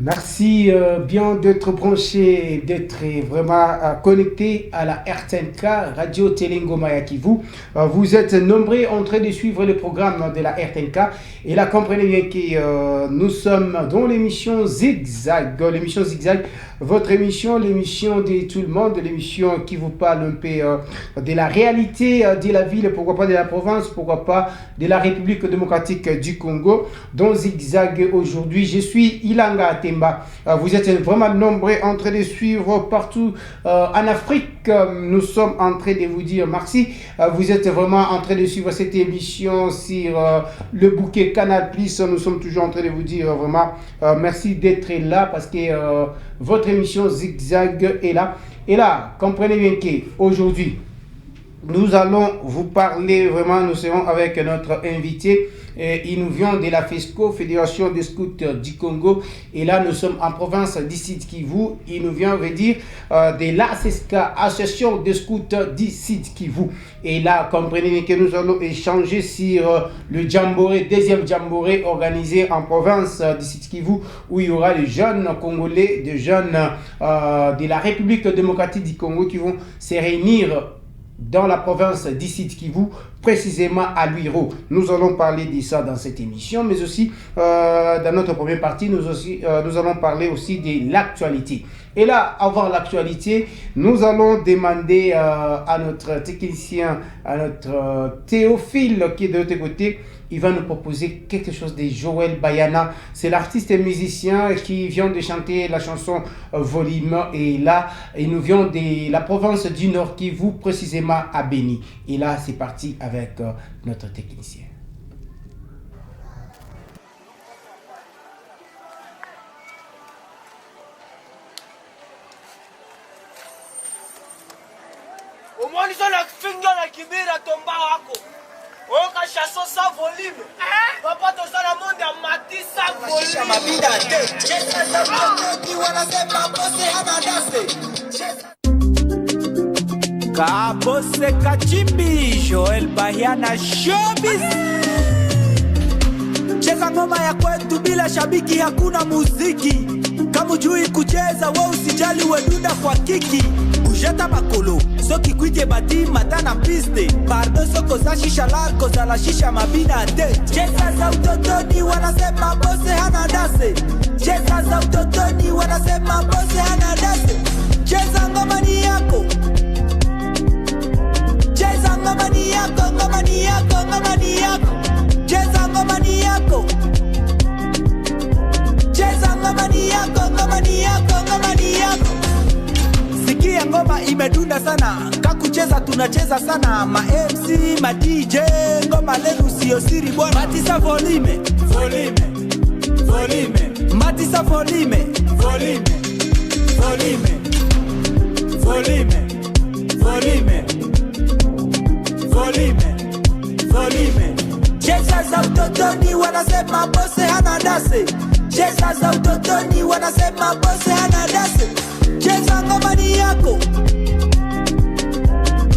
Merci bien d'être branché, d'être vraiment connecté à la RTNK, Radio Telengoma ya Kivu. Vous êtes nombreux en train de suivre le programme de la RTNK. Et là, comprenez bien que nous sommes dans l'émission Zigzag. L'émission Zigzag, votre émission, l'émission de tout le monde, l'émission qui vous parle un peu de la réalité de la ville, pourquoi pas de la province, pourquoi pas de la République démocratique du Congo. Dans Zigzag aujourd'hui, je suis Ilanga Temba. Vous êtes vraiment nombreux en train de suivre partout en Afrique. Nous sommes en train de vous dire merci. Vous êtes vraiment en train de suivre cette émission sur le bouquet Canal+. Nous sommes toujours en train de vous dire vraiment merci d'être là parce que votre émission Zigzag est là. Et là, comprenez bien qu'aujourd'hui, nous allons vous parler vraiment, nous serons avec notre invité. Il nous vient de la FESCO, Fédération des Scouts du Congo. Et là, nous sommes en province d'ici Kivu. Il nous vient, veut dire, de l'ACESCA, Association des Scouts d'ici Kivu. Et là, comprenez que nous allons échanger sur le Jamboree, deuxième Jamboree organisé en province d'ici Kivu, où il y aura les jeunes Congolais, des jeunes de la République démocratique du Congo qui vont se réunir dans la province d'ici Kivu, précisément à Luiro. Nous allons parler de ça dans cette émission, mais aussi dans notre première partie, nous allons parler aussi de l'actualité. Et là, avant l'actualité, nous allons demander à notre technicien, à notre Théophile qui est de l'autre côté, il va nous proposer quelque chose de Joël Bayana. C'est l'artiste et musicien qui vient de chanter la chanson Volume. Et là, il nous vient de la province du Nord Kivu, précisément à Beni. Et là, c'est parti avec notre technicien. Au moins, ils ont la finger la kibira tomba wako. Oka chanson sans volume. Papa to sala monde a mati sans volume. Mabida te. Chesa za mtoki wanasema bose hana dase. Kabose Kachimbi, Joël Bayana Showbiz. Cheza ngoma ya kwetu bila shabiki hakuna muziki. Kama hujui kucheza wewe usijali wedunda kwa kiki. Ujeta makolo, soki kwite bati matana piste. Pardon soko za shisha lako za la shisha mabina te. Cheza za utotoni wanasema bose hana dase. Cheza za utotoni wanasema bose hana dase. Cheza ngoma ni yako. Cheza ngoma ni yako, ngoma ni yako, ngoma ni yako. Cheza ngoma ni yako. Cheza ngoma ni yako, ngoma ni yako, ngoma ni yako. Sikia ngoma imedunda sana, kakucheza tunacheza sana. Ma MC, ma DJ, ngoma lenu sio siri bwana. Matisa volume, volume, volume. Matisa volume, volume, volume, volume, volume, volume, volume. Cheza za utotoni wanasema bose hana dase. Cheza za utotoni wanasema bose hana dase. Cheza ngoma ni yako.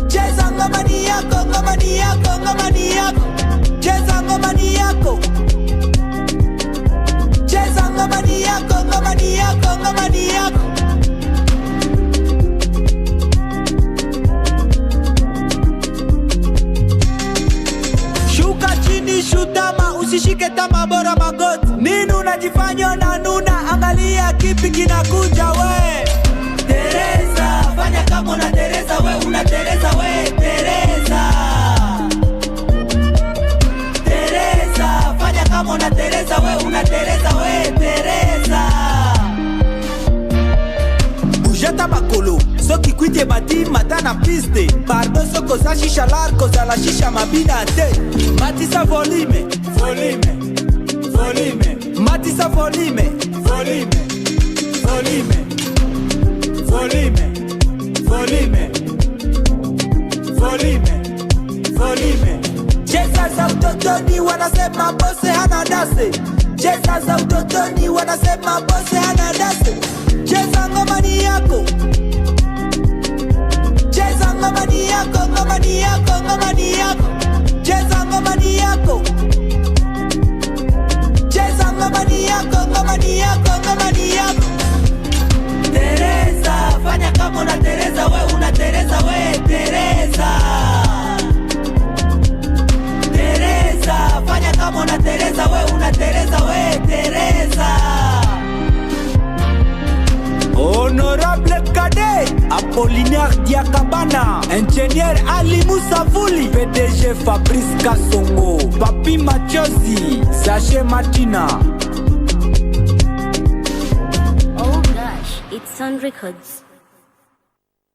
Cheza ngoma ni yako, ngoma ni yako, ngoma ni yako. Cheza ngoma ni yako. Cheza ngoma ni yako, ngoma ni yako, ngoma ni yako. Shuka chini shutama usishike tama bora magoti. Nini unajifanya na nuna angalia kipi kinakuja we. Teresa, fanya kama una Teresa we, una Teresa we, Teresa. Teresa, fanya kama una Teresa we, una Teresa we, Teresa. Ujeta makolo, soki kwite bati matana piste. Pardon soko za shisha larko za la shisha mabina te. Matisa volume, volume, volume. Matisa volume, volume, volume, volume, volume, volume, volume. Cheza za utotoni wanasema bose hana dase. Cheza za utotoni wanasema bose hana dase. Cheza ngoma ni yako. Cheza ngoma ni yako, ngoma ni yako, ngoma ni yako. Cheza ngoma ni yako. Cheza ngoma ni yako, ngoma ni yako, ngoma ni yako. Ingénieur Ali Moussavouli, PDG Fabrice Kassongo, Papi Machozi, Zaché Martina. Oh gosh, it's Sun Records.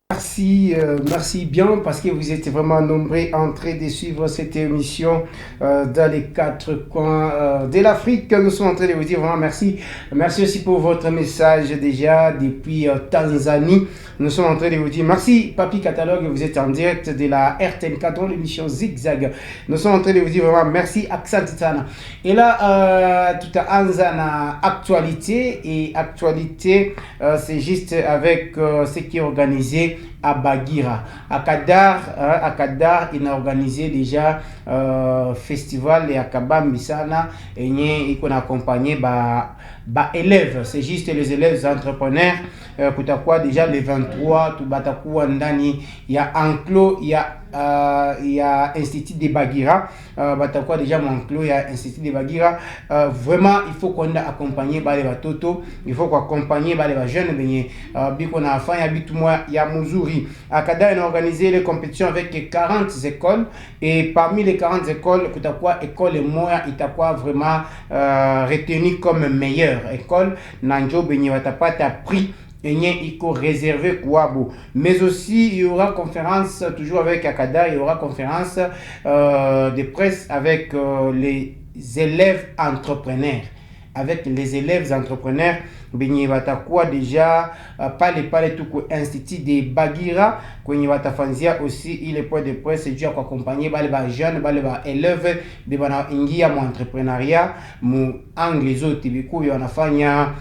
Merci bien parce que vous êtes vraiment nombreux en train de suivre cette émission dans les quatre coins de l'Afrique. Nous sommes en train de vous dire vraiment merci. Merci aussi pour votre message déjà depuis Tanzanie. Nous sommes en train de vous dire merci. Papi Catalogue, vous êtes en direct de la RTNK dans l'émission Zigzag. Nous sommes en train de vous dire vraiment merci. Accent Titana. Et là, tout à Anzana actualité. Et actualité, c'est juste avec ce qui est organisé à Bagira. À Kadar, il a organisé déjà festival et à Kabambi sana et il a accompagné élèves, c'est juste les élèves entrepreneurs kutakuwa déjà les 23 tubatakuwa ndani ya enclos ya Institut de Bagira batakuwa déjà mon enclos ya Institut de Bagira. Vraiment il faut qu'on accompagner les batoto, il faut qu'on accompagner les jeunes benye biko na afanya bitu mwa ya muzuri. Akada a organisé les compétitions avec 40 écoles et parmi les 40 écoles kutakuwa école moya itakuwa vraiment retenue comme meilleure école nanjo benye watapata prix il faut réserver Kouabou. Mais aussi, il y aura conférence, toujours avec Akada, il y aura conférence de presse avec les élèves entrepreneurs. Avec les élèves entrepreneurs, benye batakuwa déjà pale tuko Institut de Bagira kwenye batafanzia aussi ile point de presse juu ya kuaccompagner bale ba jeunes bale ba élèves de bana ingia mu entrepreneuriat mu angle zote bikubi wanafanya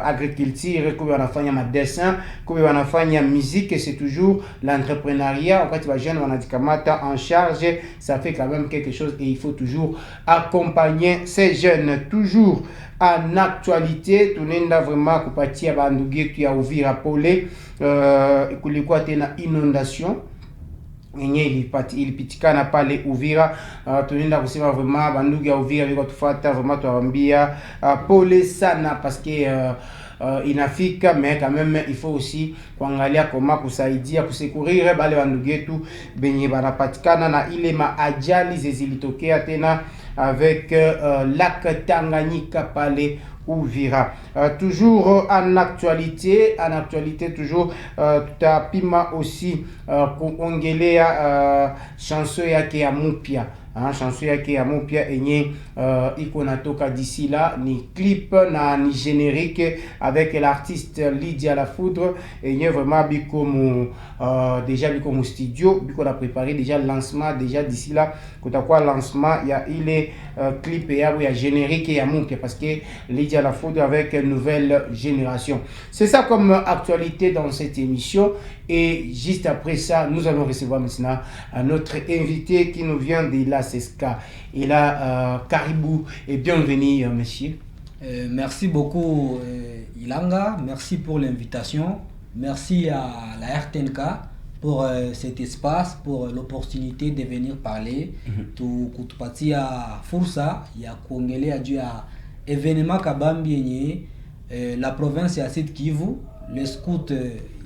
agriculture, kubi wanafanya dessin, kubi wanafanya musique. C'est toujours l'entrepreneuriat wakati ba jeunes wanadikamata en charge, ça fait quand même quelque chose et il faut toujours accompagner ces jeunes. Toujours en actualité tunaenda vraiment kupatia bandugu yetu ya Uvira pole. Kulikuwa tena inondation yenye ilipitikana pale Uvira. Tunaenda kusema vraiment bandugu ya Uvira biko tufuata vraiment tuwaambia pole sana parce que inafika mais quand même il faut aussi kuangalia koma kusaidia kusekurire bale bandugu yetu benye banapatikana na ile maajali zilitokea tena avec lac Tanganyika pale Uvira. Toujours en actualité toujours tutapima aussi kuongelea chanson yake ya mupya. Chanson yake ya mupya enye iko natoka d'ici là, ni clip na ni générique avec l'artiste Lydia La Foudre enye vraiment biko mu déjà biko mu studio biko na préparé déjà le lancement déjà d'ici là kutakuwa lancement ya ile clip ya générique ya mupya parce que Lydia La Foudre avec une nouvelle génération. C'est ça comme actualité dans cette émission. Et juste après ça, nous allons recevoir maintenant notre invité qui nous vient de la CESCA. Et là, Caribou, et bienvenue, monsieur. Merci beaucoup, Ilanga. Merci pour l'invitation. Merci à la RTNK pour cet espace, pour l'opportunité de venir parler. Tukutupatia fursa ya kuongelea juu ya événement kabambi yenye la province ya Sud Kivu, le scout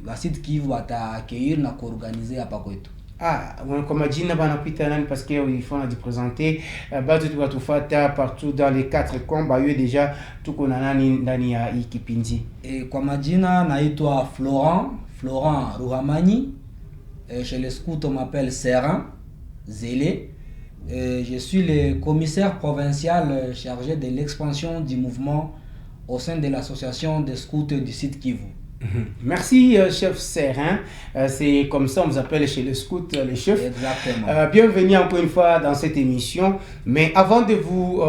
la Sud Kivu ataaccueillir na kuorganiser hapa kwetu. Kwa majina banapita nani parce que il faut nous présenter batu tukatufata partout dans les quatre coins bayo déjà tuko na nani ndani ya hii kipindi. Kwa majina naitwa Florent Ruhamani. Chez les scouts on m'appelle Serin Zélé. Je suis le commissaire provincial chargé de l'expansion du mouvement au sein de l'association des scouts du Sud Kivu. Merci chef Serin, c'est comme ça on vous appelle chez les scouts les chefs. Exactement. Bienvenue encore une fois dans cette émission. Mais avant de vous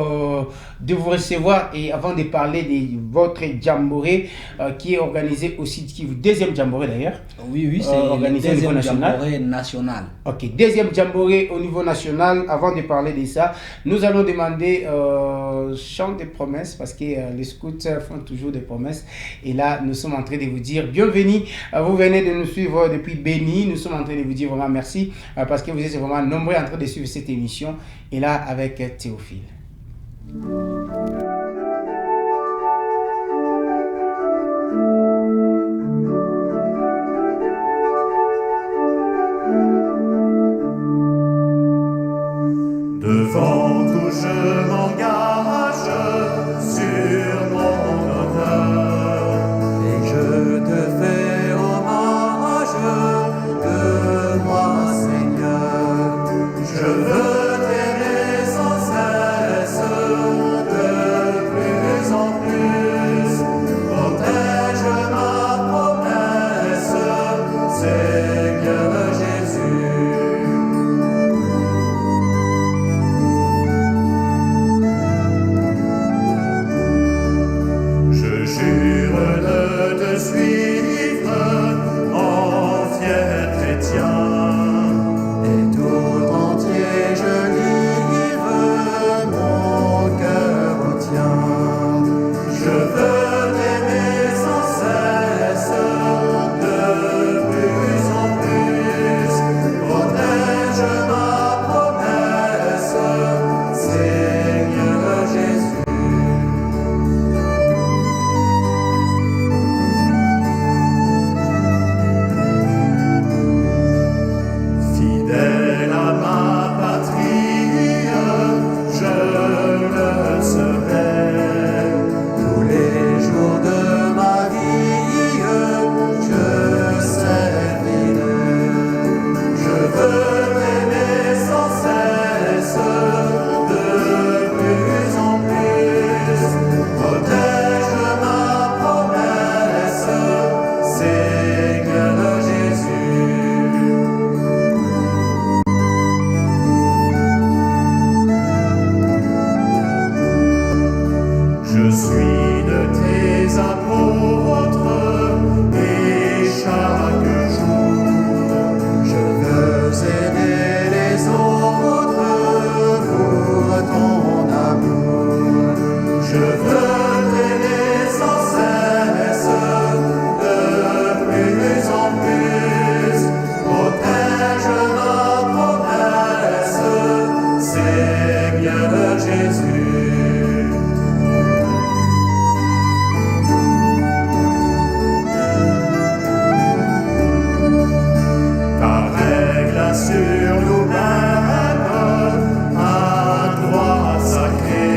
recevoir et avant de parler de votre jamboree qui est organisé au Sud Kivu, deuxième jamboree d'ailleurs. Oui, c'est organisé au niveau jamboree national. Ok, deuxième jamboree au niveau national. Avant de parler de ça, nous allons demander chant de promesses parce que les scouts font toujours des promesses. Et là, nous sommes en train de vous dire bienvenue. Vous venez de nous suivre depuis Béni. Nous sommes en train de vous dire vraiment merci parce que vous êtes vraiment nombreux en train de suivre cette émission. Et là, avec Théophile. Je suis de tes apôtres et chaque jour je veux aider les autres pour ton amour. Je veux t'aimer sans cesse, de plus en plus. Protège ma promesse, Seigneur Jésus. Sur nous-mêmes, un droit sacré.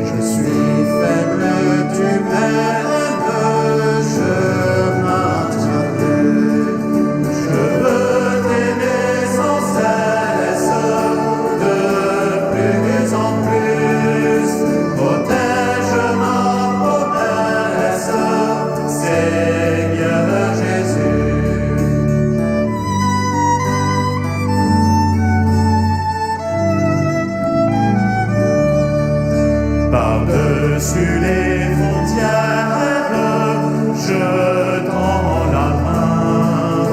Je suis faible, tu m'aimes, je maintiendrai. Je veux t'aimer sans cesse, de plus en plus. Protège ma promesse, Seigneur Jésus. Par-dessus les frontières, je tends la main.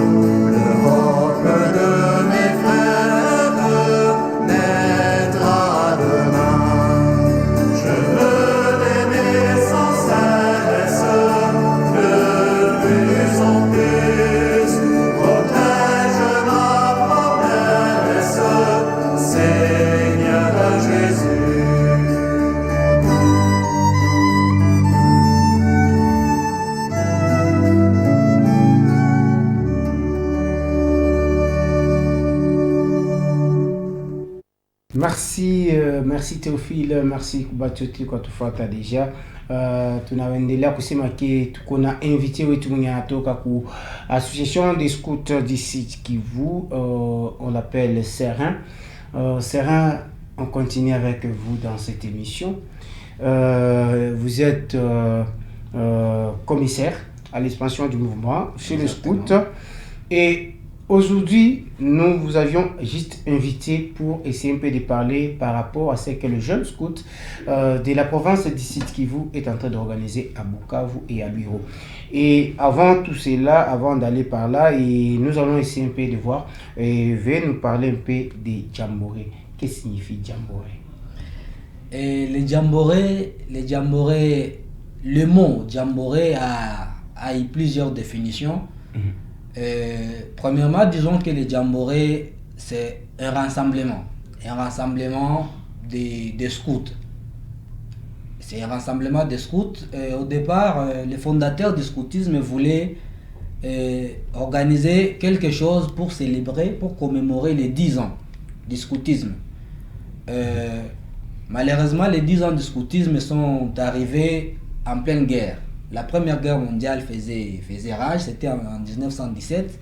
L'Europe de mes frères naîtra demain. Je veux l'aimer sans cesse, de plus en plus. Protège ma promesse, Seigneur Jésus. Merci Théophile, merci Kubatoti kwa tufuata deja. Tunaendelea kusema ke tuko na invité wetu mwenye anatoka ku association des scouts d'ici Kivu, on l'appelle Serin. Serin, on continue avec vous dans cette émission. Vous êtes commissaire à l'expansion du mouvement chez les scouts et aujourd'hui, nous vous avions juste invité pour essayer un peu de parler par rapport à ce que le jeune scout de la province d'ici Kivu est en train d'organiser à Bukavu et à Biro. Et avant tout cela, avant d'aller par là, et nous allons essayer un peu de voir et veuillez nous parler un peu des jamboree. Qu'est-ce que signifie jamboree? Et les jamboree, le mot jamboree a eu plusieurs définitions. Premièrement, disons que le jamboree, c'est un rassemblement des scouts. C'est un rassemblement des scouts. Au départ, les fondateurs du scoutisme voulaient organiser quelque chose pour célébrer, pour commémorer les 10 ans du scoutisme. Malheureusement, les 10 ans du scoutisme sont arrivés en pleine guerre. La première guerre mondiale faisait rage, c'était en 1917.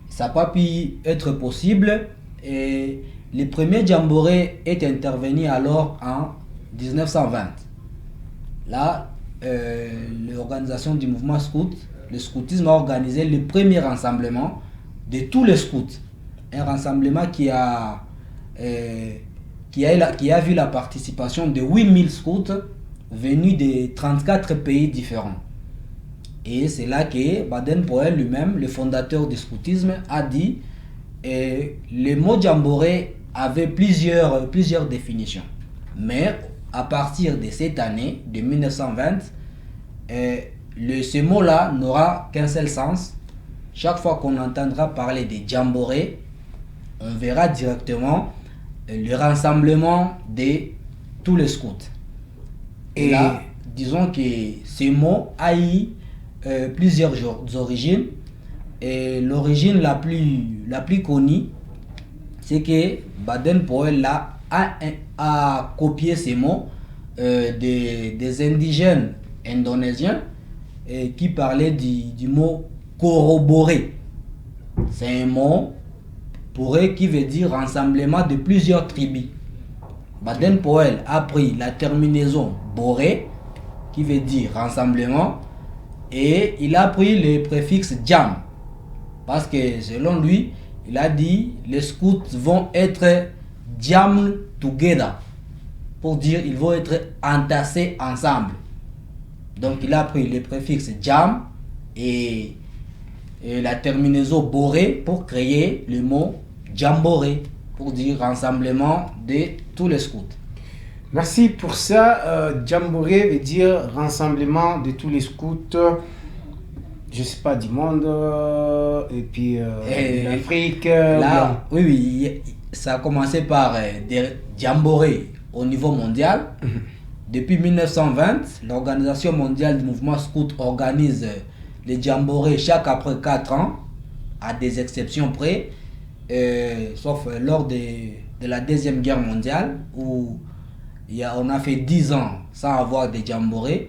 Ça n'a pas pu être possible et le premier jamboree est intervenu alors en 1920. Là, l'organisation du mouvement scout, le scoutisme a organisé le premier rassemblement de tous les scouts. Un rassemblement qui a vu la participation de 8000 scouts venus de 34 pays différents. Et c'est là que Baden-Powell lui-même, le fondateur du scoutisme, a dit le mot jamboree avait plusieurs définitions. Mais à partir de cette année, de 1920, ce mot-là n'aura qu'un seul sens. Chaque fois qu'on entendra parler de jamboree, on verra directement le rassemblement de tous les scouts. Et là, disons que ce mot a eu plusieurs origines. Et l'origine la plus connue, c'est que Baden-Powell a copié ces mots des indigènes indonésiens qui parlaient du mot corroborer. C'est un mot pour eux qui veut dire rassemblement de plusieurs tribus. Baden-Powell a pris la terminaison boré, qui veut dire rassemblement, et il a pris le préfixe jam, parce que selon lui, il a dit les scouts vont être jam together. pour dire ils vont être entassés ensemble. Donc il a pris le préfixe jam et la terminaison boré pour créer le mot jamboree, pour dire rassemblement de tous les scouts. Merci pour ça. Jamboree veut dire rassemblement de tous les scouts, je sais pas, du monde, et puis de l'Afrique. Là, oui, ça a commencé par des jamborees au niveau mondial. Depuis 1920, l'Organisation mondiale du mouvement scout organise les jamborees chaque après 4 ans, à des exceptions près, sauf lors de la Deuxième Guerre mondiale, où on a fait 10 ans sans avoir des jamborees.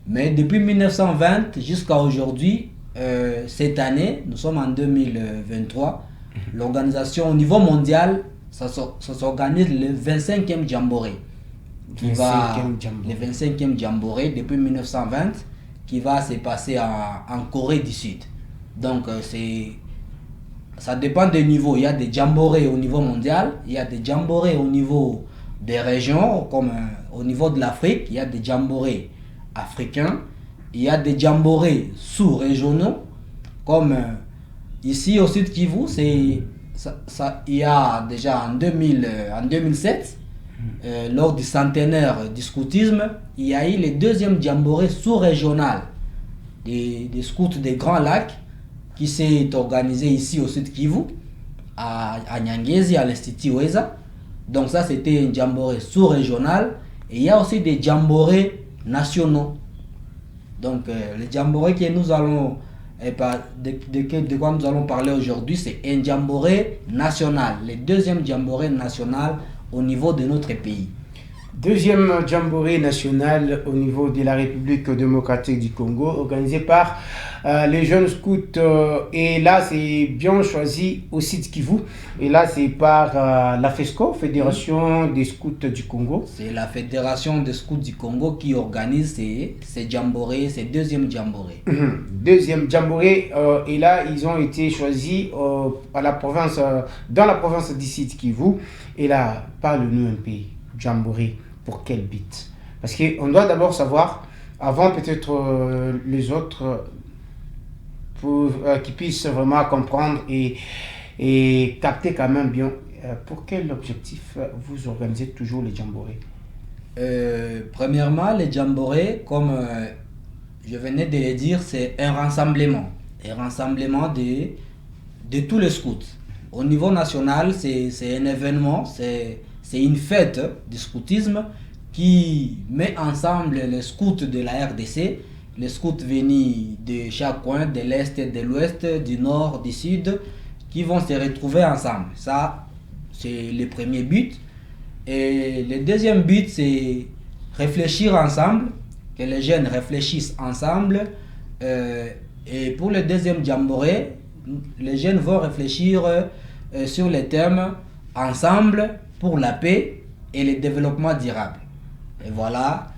Mais depuis 1920 jusqu'à aujourd'hui, cette année, nous sommes en 2023, l'organisation au niveau mondial, ça s'organise le 25e jamboree. Le 25e jamboree depuis 1920 qui va se passer en Corée du Sud. Donc ça dépend des niveaux. Il y a des jamborees au niveau mondial, il y a des jamborees au niveau des régions, comme au niveau de l'Afrique, il y a des jamborees africains, il y a des jamborees sous-régionaux, comme ici au Sud Kivu, il y a déjà en 2007, lors du centenaire du scoutisme, il y a eu le 2e jamboree sous-régional des scouts des Grands Lacs qui s'est organisé ici au Sud Kivu, à Nyangezi, à l'Institut Weza. Donc ça, c'était un jamboree sous-régional. Et il y a aussi des jamborees nationaux. Donc les jamborees que nous allons, de quoi nous allons parler aujourd'hui, c'est un jamboree national, le 2e jamboree national au niveau de notre pays. 2e jamboree national au niveau de la République démocratique du Congo, organisé par les jeunes scouts. Et là, c'est bien choisi au site Kivu. Et là, c'est par la FESCO, Fédération des scouts du Congo. C'est la Fédération des scouts du Congo qui organise ces jamborees, ces 2e jamborees. 2e jamboree. Et là, ils ont été choisis dans la province du site Kivu. Et là, parle-nous un peu, jamboree. Pour quel but? Parce qu'on doit d'abord savoir, avant peut-être les autres, pour qu'ils puissent vraiment comprendre et capter quand même bien, pour quel objectif vous organisez toujours les jamborees? Premièrement, les jamborees, comme je venais de le dire, c'est un rassemblement de tous les scouts. Au niveau national, c'est un événement, c'est une fête du scoutisme qui met ensemble les scouts de la RDC, les scouts venus de chaque coin, de l'Est, de l'Ouest, du Nord, du Sud, qui vont se retrouver ensemble. Ça, c'est le premier but. Et le 2e but, c'est réfléchir ensemble, que les jeunes réfléchissent ensemble. Et pour le 2e jamboree, les jeunes vont réfléchir sur les thèmes ensemble pour la paix et le développement durable. Et voilà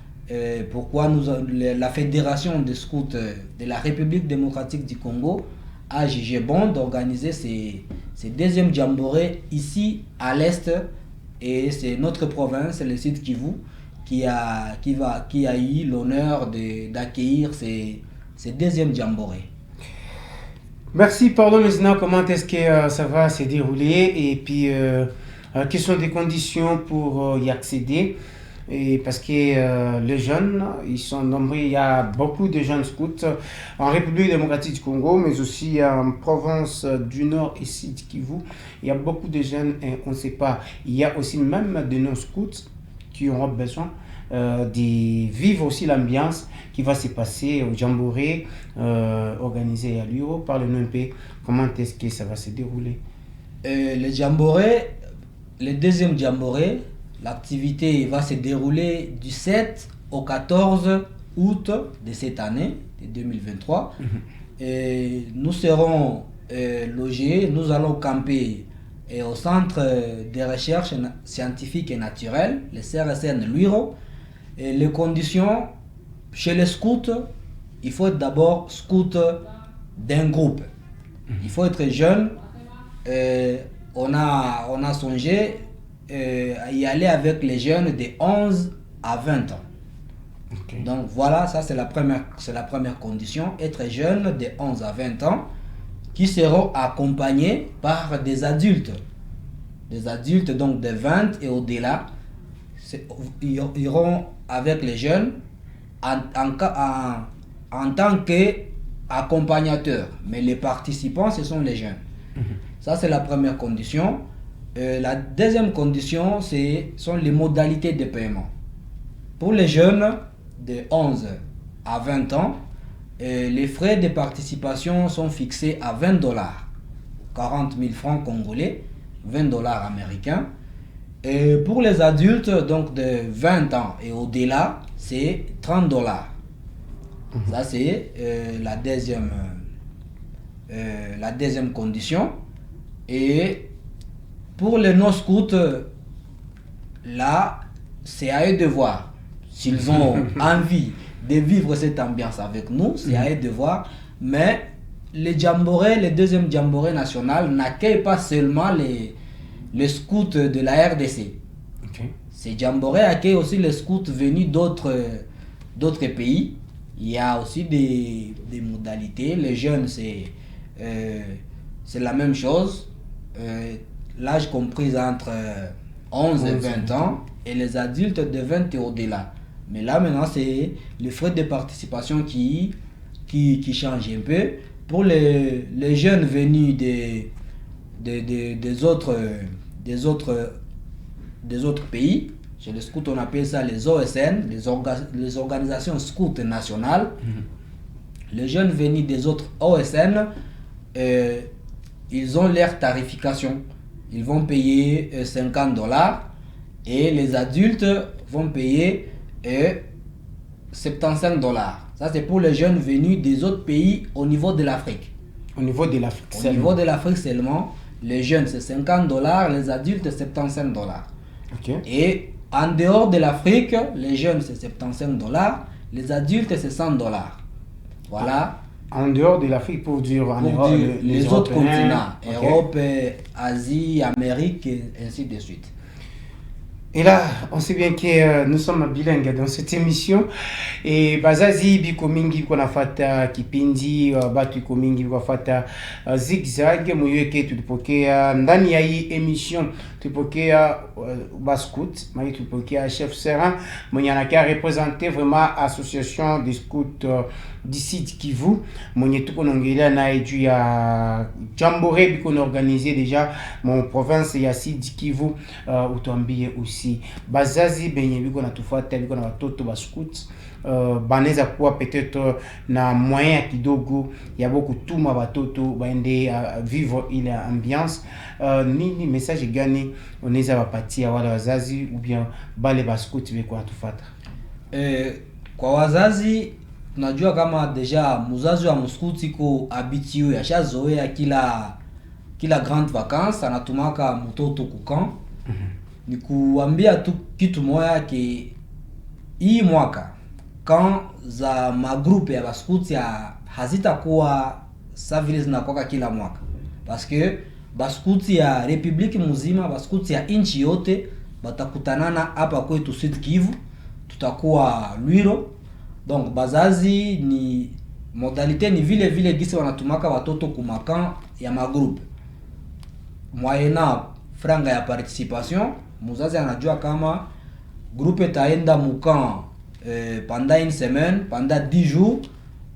pourquoi la Fédération des scouts de la République démocratique du Congo a jugé bon d'organiser ces 2e jamboree ici à l'Est. Et c'est notre province, le Sud Kivu, qui a eu l'honneur d'accueillir ces 2e jamboree. Merci. Parlons maintenant comment est-ce que ça va se dérouler et puis quelles sont les conditions pour y accéder. Et parce que les jeunes, ils sont nombreux, il y a beaucoup de jeunes scouts en République démocratique du Congo, mais aussi en province du Nord et Sud Kivu. Il y a beaucoup de jeunes, et on ne sait pas. Il y a aussi même de nos scouts qui auront besoin de vivre aussi l'ambiance qui va se passer au jamboree organisé à Luro. Parle-nous un peu comment est-ce que ça va se dérouler. Le jamboree, le 2e jamboree, l'activité va se dérouler du 7 au 14 août de cette année, de 2023. Et nous serons logés, nous allons camper au Centre de recherche scientifique et naturelle, le CRSN Luiro. Et les conditions, chez les scouts, il faut être d'abord scout d'un groupe. Il faut être jeune. On a songé y aller avec les jeunes de 11 à 20 ans. Ok. Donc voilà, ça c'est la première condition, être jeune de 11 à 20 ans qui seront accompagnés par des adultes donc de 20 et au-delà. Ils iront avec les jeunes en tant qu'accompagnateurs, mais les participants ce sont les jeunes. Ça c'est la première condition. La deuxième condition sont les modalités de paiement. Pour les jeunes de 11 à 20 ans, les frais de participation sont fixés à $20, 40 000 francs congolais, $20 américains. Et pour les adultes donc de 20 ans et au-delà, c'est $30. Ça c'est la deuxième condition. Et pour les non-scouts, là, c'est à eux de voir s'ils ont envie de vivre cette ambiance avec nous, c'est à eux de voir. Mais les deuxièmes jamboree national n'accueillent pas seulement les scouts de la RDC. Ok. Ces jamborees accueillent aussi les scouts venus d'autres pays. Il y a aussi des modalités. Les jeunes, c'est la même chose. L'âge compris entre 11 et 20 ans, et les adultes de 20 et au-delà. Mais là maintenant c'est les frais de participation qui changent un peu. Pour les jeunes venus des autres pays, chez les scouts on appelle ça les OSN, les organisations scouts nationales. Les jeunes venus des autres OSN, ils ont leur tarification. Ils vont payer $50 et les adultes vont payer $75. Ça c'est pour les jeunes venus des autres pays au niveau de l'Afrique. Au niveau de l'Afrique Au niveau de l'Afrique seulement, les jeunes c'est $50, les adultes $75. Ok. Et en dehors de l'Afrique, les jeunes c'est $75, les adultes c'est $100. Voilà. En dehors de l'Afrique, pour dire en Pour Europe, dire les autres Européens. continents, Ok. Europe, Asie, Amérique, et ainsi de suite. Et là, on sait bien que nous sommes bilingues dans cette émission. Et bazazi biko mingi biko nafata kipindi batu biko mingi biko nafata zigzag muyeke tulipokea ndani ya hii émission tulipokea bascout mai tulipokea chef Serin mwenye anakia représenter vraiment association des scouts d'ici Kivu mwenye tuko naongelea naye juu ya jamboree biko na organiser déjà mon province ya Sud Kivu. Utuambie aussi bazazi benye biko natufuata biko na watoto bascout banaweza kuwa peut-être na moyen ya kidogo ya kutuma watoto baende vivre ile ambiance. Nini message gani unaweza wapatia wale wazazi ou bien bale bascout biko natufuata? Kwa wazazi tunajua kama deja mzazi wa mscout iko habitué ashazoea kila grande vacances anatumaka mtoto kukan. Ni kuambia tu kitu moya ke hii mwaka quand za magroupe ya bascout ya hazitakuwa sa vile zinakuwa kila mwaka, parce que bascout ya republique mzima, bascout ya inchi yote batakutanana hapa kwetu Sud Kivu, tutakuwa Lwiro. Donc bazazi ni modalité ni vile gisi wanatumaka watoto kumakan ya magroupe moyena franga ya participation. Muzazi anajua kama groupe taenda mukan pendant une semaine, pendant 10 jours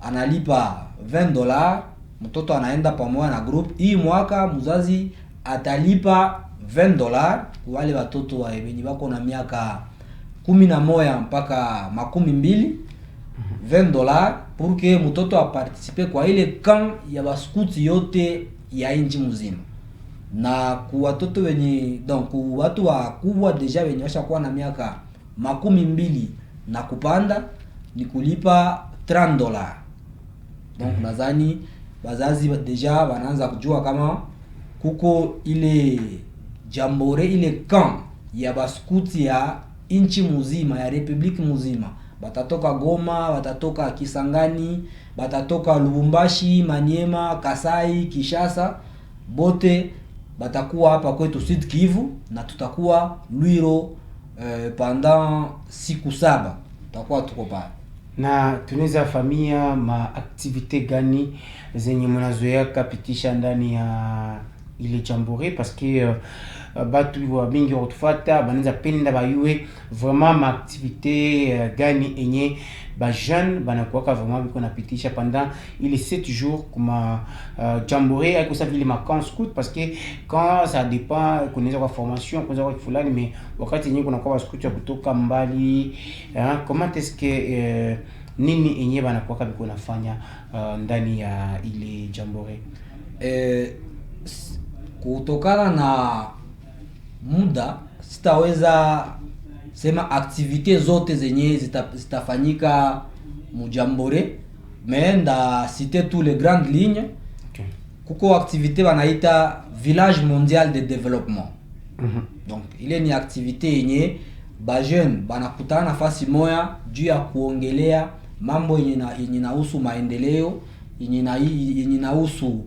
analipa $20, mtoto anaenda pamoja na groupe. Hii mwaka muzazi atalipa $20 wale watoto wa wenye wako na miaka 11 mpaka 12, $20 pour que mtoto aparticipe kwa ile camp ya baskuti yote ya inji mzima. Na ku watoto wenye donc ku watu wakubwa deja wenye washakuwa na miaka 12 na kupanda ni kulipa $30. Donc nadhani bazazi deja wanaanza kujua kama kuko ile jamboree ile camp ya baskuti ya inchi mzima ya republique mzima. Batatoka Goma, batatoka Kisangani, batatoka Lubumbashi, Maniema, Kasai, Kishasa, bote batakuwa hapa kwetu Sud Kivu na tutakuwa Lwiro pendant siku 7 tutakuwa tuko pale. Na tunaweza famia maaktivite gani zenye mnazoea kapitisha ndani ya ile Jamboree, parce que batu wa mingi watufata banaweza penda bayue vraiment maaktivite gani enye ba jeune banakuwaka vraiment biko napitisha pendant ile 7 jours kuma Jamboree avec ça vile camp scout, parce que quand ça dépend kunaweza kwa formation kunaweza kwa fulani, mais wakati yenyewe kuna kwa scout ya kutoka mbali comment est-ce que nini enye banakuwaka biko nafanya ndani ya ile Jamboree? Kutokana na muda sitaweza sema activite zote zenye zitafanyika mu Jamboree, mais nda citer tous les grandes lignes. Okay. Kuko activite banaita village mondial de développement. Donc ile ni activite yenye ba jeune banakutana nafasi moya juu ya kuongelea mambo yenye nahusu maendeleo, yenye nahusu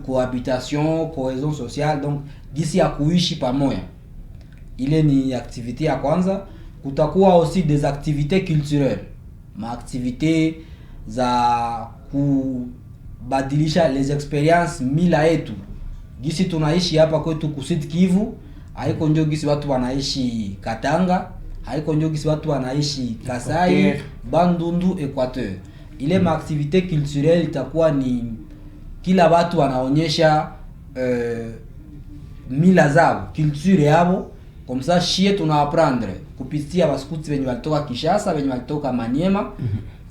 cohabitation, cohésion sociale, donc gisi ya kuishi pamoja. Ile ni activité ya kwanza. Kutakuwa aussi des activités culturelles, maaktivite za kubadilisha les experiences mila yetu. Gisi tunaishi hapa kwetu Sud Kivu haiko ndio gisi watu wanaishi Katanga, haiko ndio gisi watu wanaishi Kasai, Bandundu, Equateur. Ile maaktivite culturelle itakuwa ni kila watu wanaonyesha mila zao, culture yao, comme ça shie tunaapprendre kupitia baskuti wenye walitoka Kishasa, wenye walitoka Maniema,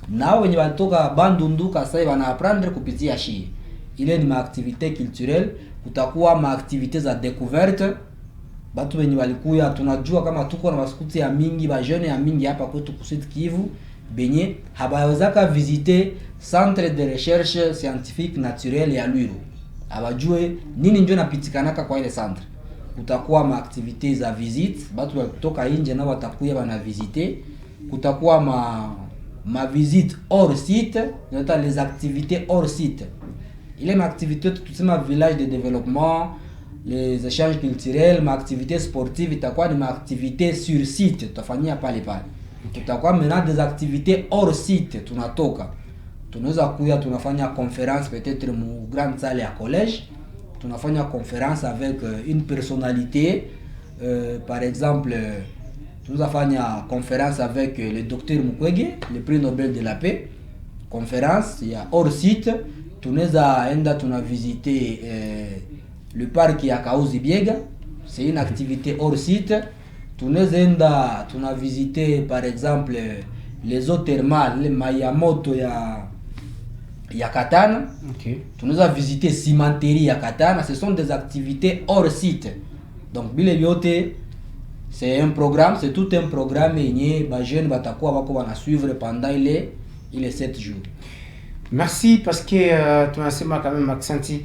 nao wenye walitoka Bandundu, Kasai wanaapprendre kupitia shie. Ile ni maaktivite culturelle. Kutakuwa maaktivite za découverte, batu wenye walikuya, tunajua kama tuko na baskuti ya mingi, ba jeune ya mingi hapa kwetu Sud Kivu benye habayozaka visiter centre de recherche scientifique naturelle ya Lwiro, abajue nini ndio napitikanaka kwa ile centre. Kutakuwa maaktivite za visite, batu kutoka nje na watakuya bana visiter. Kutakuwa ma visite hors site, nota les activités hors site. Ile maaktivite tusema village de développement, les échanges culturels, maaktivite sportive itakuwa ni maaktivite sur site tutafanyia pale pale. Tutakuwa maintenant des activités hors site, tunaweza kuya tunafanya conférence peut-être mu grande salle ya collège, tunafanya conférence avec une personnalité, par exemple tunaweza fanya conférence avec le docteur Mukwege, le prix Nobel de la paix. Conférence ya hors site, tunaweza enda visiter le parc ya Kauzi Biega, c'est une activité hors site. Tunaweza enda visiter par exemple les eaux thermales, les Mayamoto ya Katana. Okay. Tunaweza visiter cimenterie ya Katana. Ce sont des activités hors site. Donc bile biote c'est un programme, c'est tout un programme yenye ba jeune batakuwa bako bana suivre pendant les 7 jours. Merci, parce que tunasema quand même accenti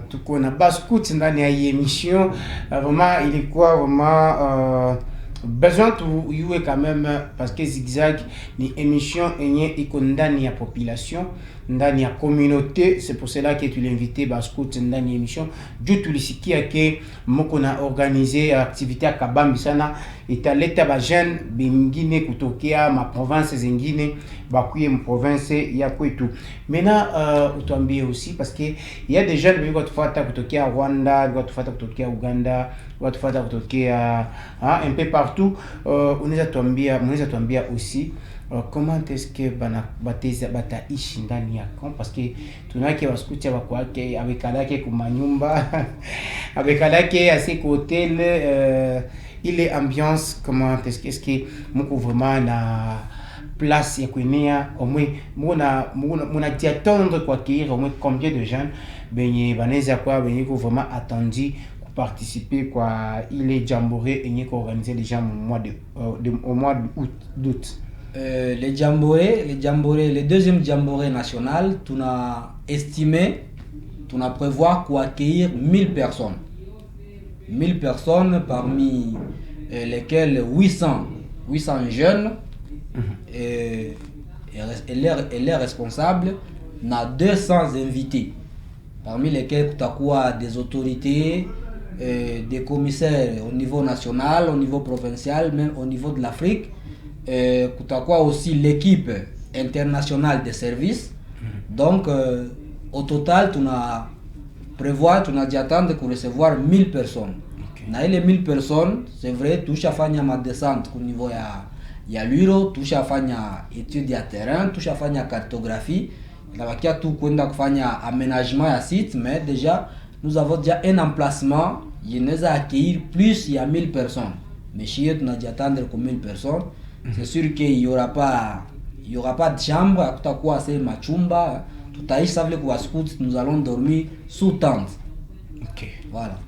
tuko na bascout ndani ya hii émission. Vraiment ilikuwa vraiment besoin tu yue quand même, parce que Zigzag ni émission enye iko ndani ya population, ndani ya communauté. C'est pour cela que tu l'invité bascout ndani ya émission juu tulisikia ke moko na organiser activité ya kabambi sana, italeta ba jeune bingine kutokea ma province zingine bakuye mu province ya kwetu. Maintenant utuambie aussi, parce que il y a des jeunes biko tufuata kutokea Rwanda, biko tufuata kutokea Uganda, biko tufuata kutokea un peu partout. Unaweza tuambia aussi comment est-ce que bataishi ndani ya camp, parce que tunake baskutia bakwake abekalake kumanyumba abekalake assez hotel, ile ambiance, comment est-ce que mko vraiment na place ya kuenea au moins muna t'attendre kwa accueillir au moins combien de jeunes benye baneza kwa benye ko vraiment attendu participer kwa ile Jamboree enye ko organiser déjà au mois d'août. Les Jamboree, le deuxième Jamboree national, tuna estimé, tuna prévoir accueillir 1000 personnes. 1000 personnes, parmi lesquelles 800 jeunes et les responsables, na 200 invités. parmi lesquels kutakuwa des autorités, des commissaires au niveau national, au niveau provincial, même au niveau de l'Afrique. Kutakuwa aussi l'équipe internationale des services. Donc au total tunajiattendre pour recevoir 1000 personnes. Okay. Na ile 1000 personnes, c'est vrai, tushafanya ma descente au niveau ya Lwiro, tushafanya étude ya terrain, tushafanya cartographie, nabakia tu kwenda kufanya aménagement ya site, mais déjà nous avons déjà un emplacement qui nous a accueillir plus il y a 1000 personnes. Mais chez eux tunajiattendre pour 1000 personnes. C'est sûr qu'il y aura pas de chambre, kutakuwa c'est machumba, tutaishi savle kwa scout, nous allons dormir sous tente. OK. Voilà.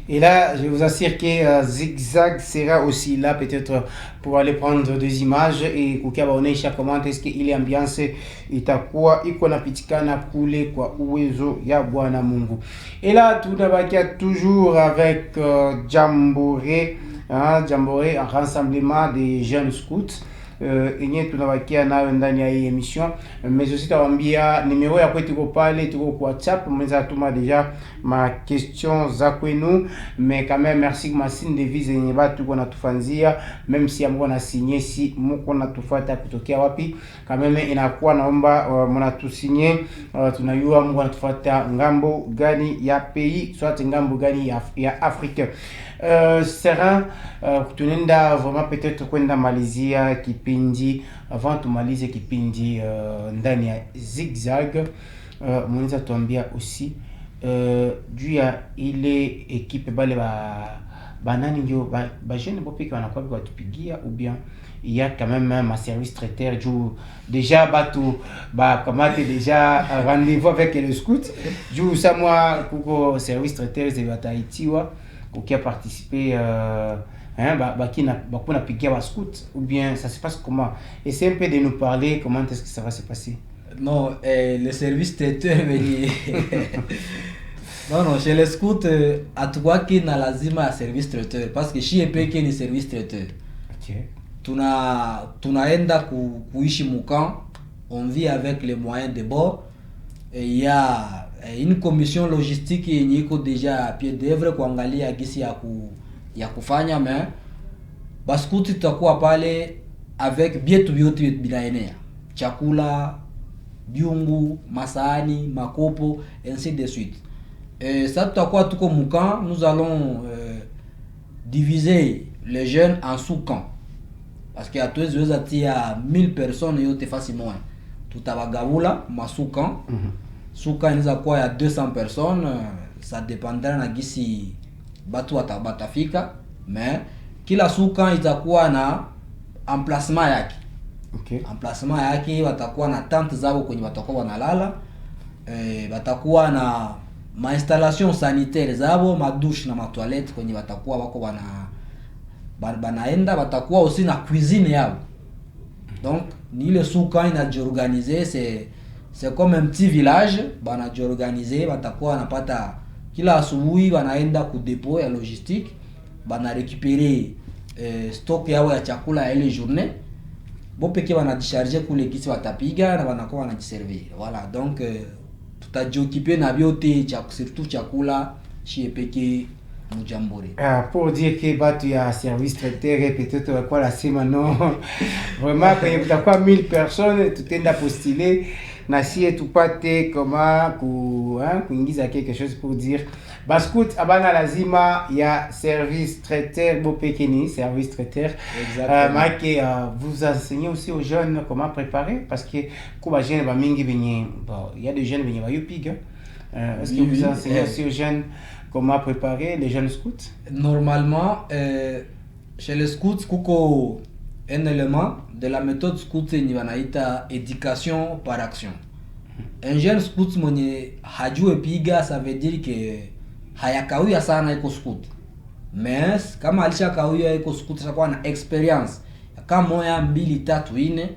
Et là, je vous assure que Zigzag sera aussi là peut-être pour aller prendre des images et kukiabaonesha comment est-ce que ile ambiance itakuwa iko napitikana kule kwa uwezo ya Bwana Mungu. Et là, tunabakia toujours avec Jamboree, Jamboree, un rassemblement des jeunes scouts. Enye tunabakia nayo ndani ya hii emission, mais aussi tawambia numero ya kwetu iko pale, tuko kwa WhatsApp, mwenza tuma déjà ma question za kwenu, mais quand même merci kwa signe de vise yenye batu tuko natufanzia, même si amko na signer, si mko natufuata kutokea wapi, quand même inakuwa naomba mnatusigner, tunayua mko natufuata ngambo gani ya pays, soit ngambo gani ya Afrique. Serin, tunaenda vraiment peut-être kwenda malizia kipindi, avant tumalize kipindi ndani ya Zigzag, mwenza tuambia aussi juu ya ile equipe bale banani ndio ba jeune bopiki wanakuwa kwa tupigia ou bien il y a quand même un service traiteur juu déjà batu ba kamate déjà rendez-vous avec le scout juu ça moi kuko service traiteur ze bataitiwa qui a participé bakuna piqué à scout ou bien ça se passe comment? Essaye un peu de nous parler comment est-ce que ça va se passer. Non, le service traiteur non, chez les scouts atuwa ki na lazima service traiteur parce que shi epeke ni service traiteur. OK. Tunaenda kuishi mukan, on vit avec les moyens de bord et il y a une commission logistique yenye iko deja pied d'œuvre kuangalia gisi ya kufanya, mais baskuti tutakuwa pale avec bietu vyote binaenea, chakula, biungu, masahani, makopo, ainsi de suite. Ça tutakuwa tuko mukan, nous allons diviser les jeunes en sous-camps parce que hatuwezi weza tia 1000 personnes yote facilement, tutabagabula masukan. Suka inaweza kuwa ya 200 personnes, ça dépendra na gisi batu batafika, mais kila suka itakuwa na emplacement yake. Okay. Emplacement yake watakuwa na tente zao kwenye watakuwa wanalala, watakuwa na ma installation sanitaire zao, ma douche na ma toilette kwenye watakuwa wako banaenda, watakuwa aussi na cuisine yao. Donc ni ile suka inajiorganiser, c'est comme un petit village, banajiorganiser, watakuwa wanapata kila asubuhi wanaenda ku depot ya logistique, bana récupérer stock yao ya chakula ya ile journée. Bo peke wanadicharger kule kisi watapiga na wanakuwa wanajiservir. Voilà, donc tutajiokipe na vyote surtout chakula chez peke Mujambore. Pour dire que batu ya service traiteur peut-être quoi la sema non. Vraiment quand il y a 1000 personnes, tutenda postuler na si tupate kama kuingiza quelque chose pour dire bascout abana lazima ya service traiteur bopekeni service traiteur. Exactement. Vous enseignez aussi aux jeunes comment préparer parce que kuba jeune ba mingi benye il y a des jeunes benye ba yupiga. Est-ce que vous enseignez aussi aux jeunes comment préparer les jeunes scouts? Normalement chez les scouts kuko un élément de la méthode scout ni wanaita éducation par action. Un jeune scout mwenye hajue piga, ça veut dire que hayakawia sana iko scout, mais kama alishakawia iko scout atakuwa na experience kama moja 2 3 4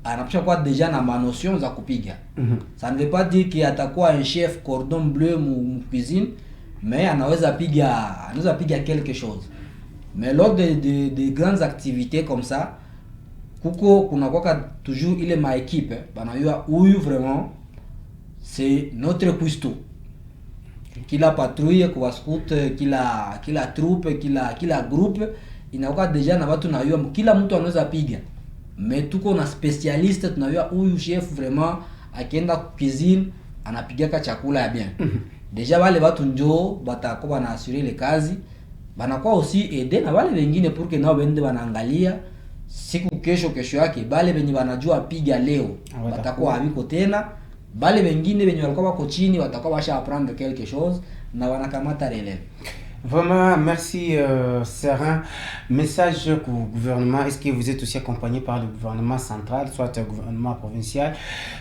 anapisha kwa deja na manotion za kupiga. Ça ne veut pas dire que atakuwa un chef cordon bleu mu cuisine, mais anaweza piga quelque chose. Mais lors de grandes activités comme ça, kuna kwa toujours ile ma équipe, banayua huyu vraiment c'est notre cuistot. Kila patrouille kwa scout, kila troupe, kila groupe inakuwa deja na watu najua kila mtu anaweza piga. Mais tuko na specialiste tunajua huyu chef vraiment akienda cuisine anapigaka chakula ya bien. Deja wale watu njoo batakuwa na assurer ile kazi. Banakuwa aussi aider na wale wengine pour que nao wende wanaangalia siku kesho yake bale wenye wanajua piga leo watakuwa haviko tena, bale wengine wenye walikuwa wako chini watakuwa washa apprendre quelque chose na wanakamata relève. Vraiment, merci Serin. Message au gouvernement, est-ce que vous êtes aussi accompagné par le gouvernement central, soit le gouvernement provincial?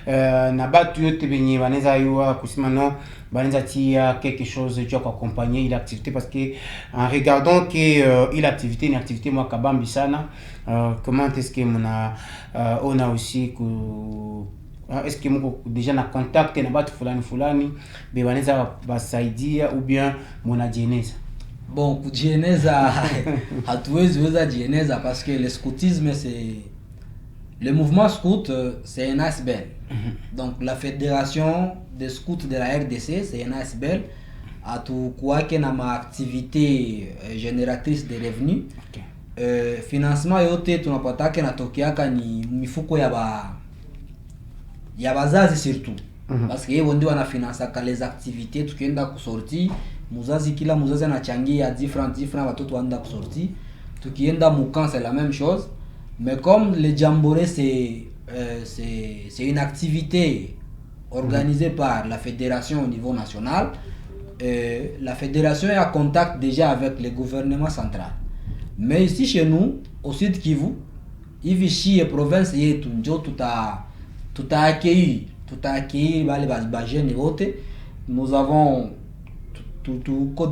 Nabatu yote benye baneza yua kusimano baneza tia quelque chose tu accompagner il activité parce que en regardant que il activité une activité moi kabambi sana, comment est-ce que on a aussi que est-ce que mko déjà na contact na batu fulani be baneza basaidia ou bien munajieneza? Bon, kujieneza hatuwezi weza jieneza parce que le scoutisme c'est le mouvement scout, c'est un ASBEL. Donc la fédération des scouts de la RDC c'est un ASBEL. Hatukuwake na maactivité génératrice de revenus. Financement yote tunapataka natokeaka ni mifuko ya bazazi surtout. Parce que yeye ndio wanafinansa les activités tukienda kusorti muzazi, kila muzazi anachangia 10 francs watoto waenda kusorti. Tukienda mukan c'est la même chose, mais comme le jamboree c'est une activité organisée par la fédération au niveau national, la fédération est en contact déjà avec le gouvernement central. Mais ici chez nous au Sud Kivu, hivi chez province yetu ndio tutaaccueillir bale ba jeunes wote. Nous avons tout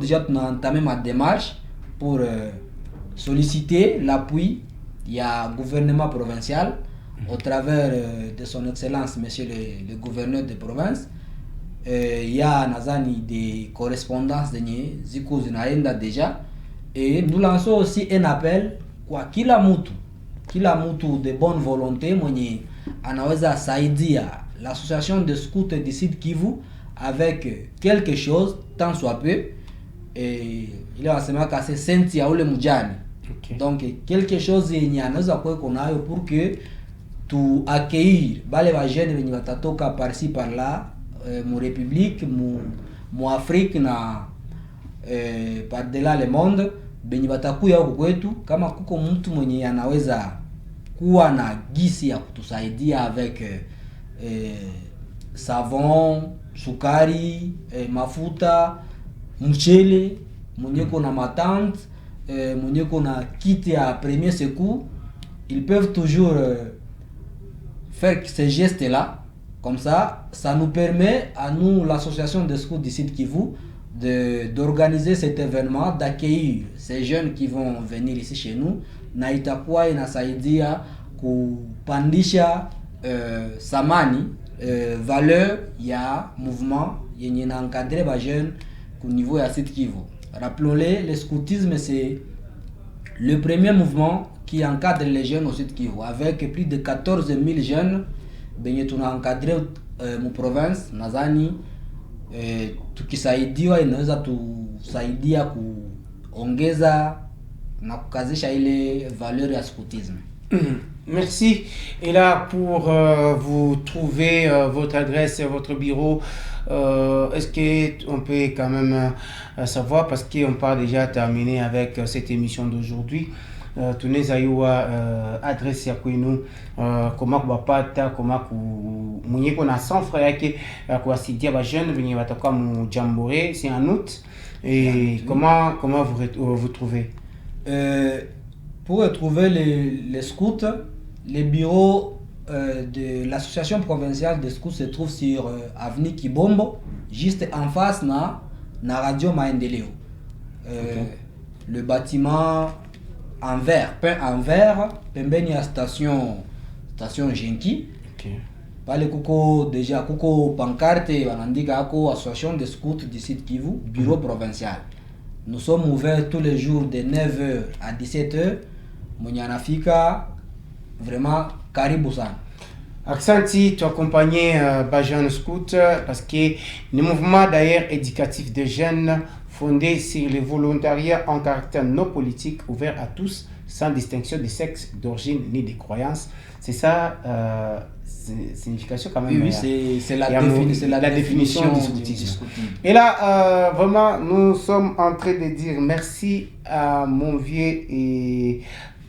déjà entamé ma démarche pour solliciter l'appui du gouvernement provincial au travers de son excellence monsieur le gouverneur de province. Il y a nazani des correspondances zenye ziko zinaenda déjà, et nous lançons aussi un appel kwa kila mtu de bonne volonté mwenye anaweza saidia l'association de scouts du Sud Kivu avec quelque chose tant soit peu, et il a enseigné que c'est senti à ule mujani. Donc quelque chose yenye anaweza kuwa nayo pour que tu accueillir bale ba jeunes wenye watatoka par-ci par-là mu république mu Afrique na par-delà le monde benye batakuya huko kwetu. Kama kuko mtu mwenye anaweza kuwa na gisi ya kutusaidia avec savon, sukari, mafuta, mchele, mwenye kuna matante, mwenye kuna kit ya premier secours, ils peuvent toujours faire ces gestes là. Comme ça nous permet à nous, l'association des scouts du Sud Kivu, d'organiser cet événement, d'accueillir ces jeunes qui vont venir ici chez nous. Na itakuwa inasaidia kupandisha samani valeur ya mouvement yenye na encadrer ba jeunes au niveau ya Sud Kivu. Rappelons-le, le scoutisme c'est le premier mouvement qui encadre les jeunes au Sud Kivu avec plus de 14 000 jeunes benye tuna encadrer mu province. Nadhani tukisaidiwa inaweza tusaidia kuongeza na kukazisha ile valeur ya scoutisme. Merci. Et là, pour vous trouver votre adresse, votre bureau, est-ce qu'on peut quand même savoir, parce qu'on parle déjà terminé avec cette émission d'aujourd'hui, tunaweza yua adresse ya kwenu, comment kubapata, comment mwenye kuna sanfra yake kuwasaidia ba jeunes venye watakuwa mu jamboree, c'est en août, et comment vous trouvez? Pour retrouver les scouts, les bureaux de l'association provinciale des scouts se trouvent sur avenue Kibombo, juste en face na radio Maendeleo. Le bâtiment en verre, peint en verre, pembeni ya station Genki. Pale kuko déjà kuko pancarte wanandika ako association des scouts du Sud Kivu, bureau provincial. Nous sommes ouverts tous les jours de 9h à 17h. Mwenye anafika vraiment karibu sana. Accenti, tu accompagnais Bajan Scout parce que le mouvement d'ailleurs éducatif de jeunes fondé sur le volontariat en caractère non politique ouvert à tous sans distinction de sexe, d'origine ni de croyance. C'est ça, signification quand même. Oui, c'est la définition du scoutisme. Et là, vraiment, nous sommes en train de dire merci à mon vieux et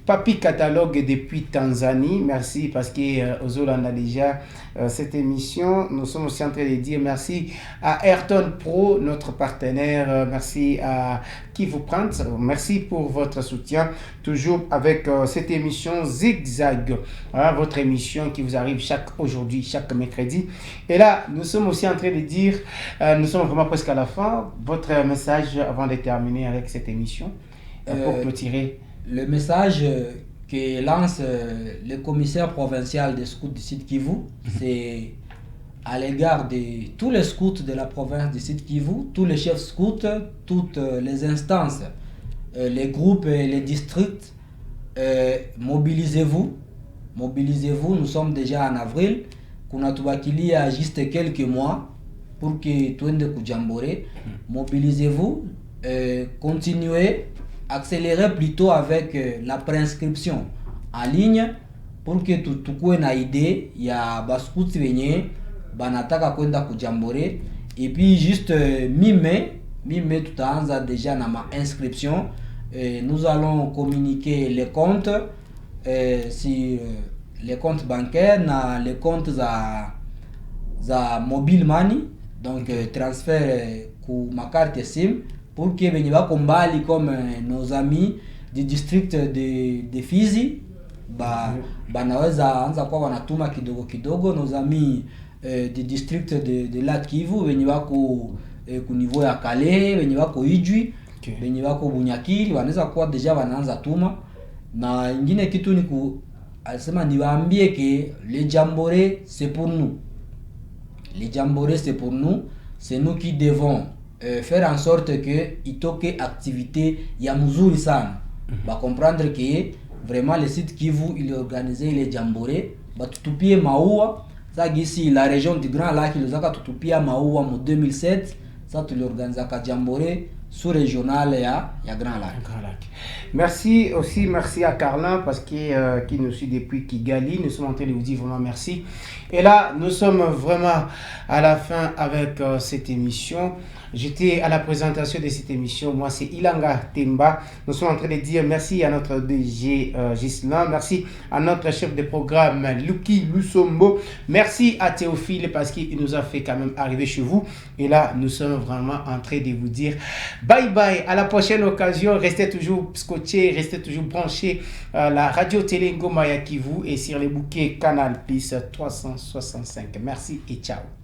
Papi Catalogue depuis Tanzanie. Merci parce que Ozola a déjà cette émission. Nous sommes aussi en train de dire merci à Ayrton Pro, notre partenaire. Merci à qui vous prend. Merci pour votre soutien. Toujours avec cette émission Zigzag. Voilà, votre émission qui vous arrive chaque mercredi. Et là, nous sommes aussi en train de dire, nous sommes vraiment presque à la fin. Votre message avant de terminer avec cette émission pour clôturer. Le message que lance le commissaire provincial des scouts du Sud Kivu, c'est à l'égard de tous les scouts de la province du Sud Kivu, tous les chefs scouts, toutes les instances, les groupes et les districts, mobilisez-vous, nous sommes déjà en avril, kunatubakili à juste quelques mois pour que tuende kujambore, mobilisez-vous, continuez, accélérez plutôt avec la préinscription en ligne pour que tukue na idée ya baskuti wenye banataka kwenda kujambore et puis juste mi-mai tutaanza déjà na ma inscription. Nous allons communiquer les comptes sur les comptes bancaires na les comptes za mobile money, donc transfert ku ma carte SIM pour que venye bako mbali comme nos amis du district de Fizi banaweza anza kwa wanatuma kidogo kidogo. Nos amis du district de Lac Kivu venye bako ku niveau ya Kale, venye bako Ijwi, venye bako Bunyakiri wanaweza kuwa deja wanaanza tuma. Na ingine kitu ni alisema niwaambie que les jamboree c'est pour nous. Les jamboree c'est pour nous, c'est nous qui devons faire en sorte que itoke activité ya mzuri sana. Ba comprendre que vraiment le site Kivu il organisé les jamboree batutupie maua ça gisi la région du Grand Lac il zaka tutupia maua en 2007 ça tu l'organisa ka jamboree sous-régional ya Grand Lac. Merci aussi, merci à Carlin parce que qui nous suit depuis Kigali. Nous sommes en train de vous dire vraiment merci. Et là, nous sommes vraiment à la fin avec cette émission. J'étais à la présentation de cette émission. Moi, c'est Ilanga Temba. Nous sommes en train de dire merci à notre DG Gislain. Merci à notre chef de programme Luki Lusombo. Merci à Théophile parce qu'il nous a fait quand même arriver chez vous. Et là, nous sommes vraiment en train de vous dire bye bye. À la prochaine occasion. Restez toujours scotchés, restez toujours branchés à la radio Télé Ngoma ya Kivu et sur les bouquets Canal Plus 365. Merci et ciao.